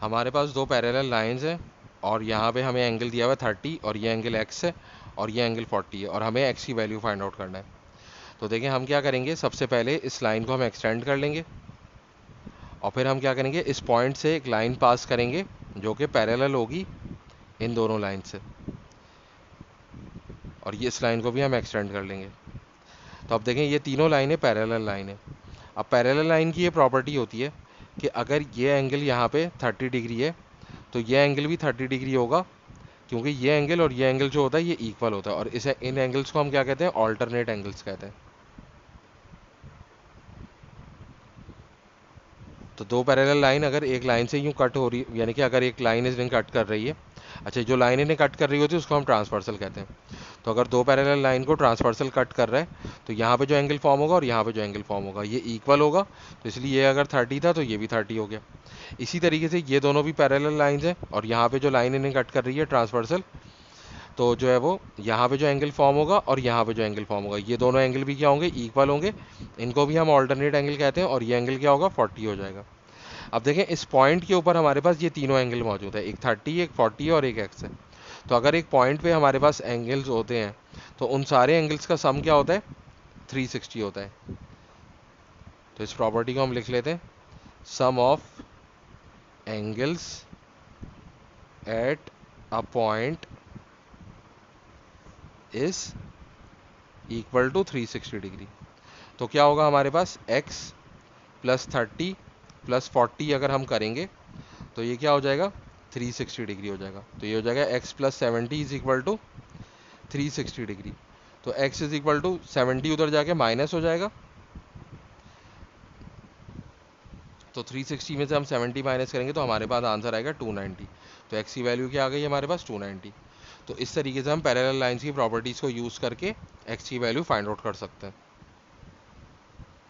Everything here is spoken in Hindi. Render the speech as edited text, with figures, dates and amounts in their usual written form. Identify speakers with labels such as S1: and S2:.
S1: हमारे पास दो पैरेलल लाइंस हैं और यहाँ पे हमें एंगल दिया हुआ है 30 और ये एंगल x है और ये एंगल 40 है और हमें x की वैल्यू फाइंड आउट करना है। तो देखें हम क्या करेंगे, सबसे पहले इस लाइन को हम एक्सटेंड कर लेंगे और फिर हम क्या करेंगे, इस पॉइंट से एक लाइन पास करेंगे जो कि पैरेलल होगी इन दोनों लाइन से, और ये इस लाइन को भी हम एक्सटेंड कर लेंगे। तो अब देखें ये तीनों लाइनें पैरेलल लाइन है। अब पैरेलल लाइन की ये प्रॉपर्टी होती है कि अगर ये एंगल यहाँ पे 30 डिग्री है तो ये एंगल भी 30 डिग्री होगा, क्योंकि ये एंगल और ये एंगल जो होता है ये इक्वल होता है, और इसे इन एंगल्स को हम क्या कहते हैं, ऑल्टरनेट एंगल्स कहते हैं। तो दो पैरेलल लाइन अगर एक लाइन से यूँ कट हो रही, यानी कि अगर एक लाइन इन्हें कट कर रही है, अच्छा जो लाइन इन्हें कट कर रही होती है उसको हम ट्रांसवर्सल कहते हैं। तो अगर दो पैरेलल लाइन को ट्रांसवर्सल कट कर रहा है तो यहाँ पे जो एंगल फॉर्म होगा और यहाँ पे जो एंगल फॉर्म होगा ये इक्वल होगा, तो इसलिए ये अगर 30 था तो ये भी 30 हो गया। इसी तरीके से ये दोनों भी पैरेलल लाइंस हैं और यहाँ पे जो लाइन इन्हें कट कर रही है ट्रांसवर्सल, तो जो है वो यहाँ पे जो एंगल फॉर्म होगा और यहाँ पे जो एंगल फॉर्म होगा ये दोनों एंगल भी क्या होंगे, इक्वल होंगे। इनको भी हम ऑल्टरनेट एंगल कहते हैं और ये एंगल क्या होगा, 40 हो जाएगा। अब देखें इस पॉइंट के ऊपर हमारे पास ये तीनों एंगल मौजूद है, एक 30, एक 40 और एक x है। तो अगर एक पॉइंट पे हमारे पास एंगल्स होते हैं तो उन सारे एंगल्स का सम क्या होता है, 360 होता है। तो इस प्रॉपर्टी को हम लिख लेते हैं, sum of angles at a point is equal to 360 degree. तो क्या होगा हमारे पास, x प्लस 30 प्लस 40 अगर हम करेंगे तो ये क्या हो जाएगा, 360 डिग्री हो जाएगा। तो ये हो जाएगा x plus 70 is equal to 360 degree. तो x इज इक्वल टू 70 उधर जाके माइनस हो जाएगा, तो 360 में से हम 70 माइनस करेंगे तो हमारे पास आंसर आएगा 290। तो x की वैल्यू क्या आ गई हमारे पास, 290। तो इस तरीके से हम पैरेलल लाइंस की प्रॉपर्टीज़ को यूज़ करके x की वैल्यू फाइंड आउट कर सकते हैं।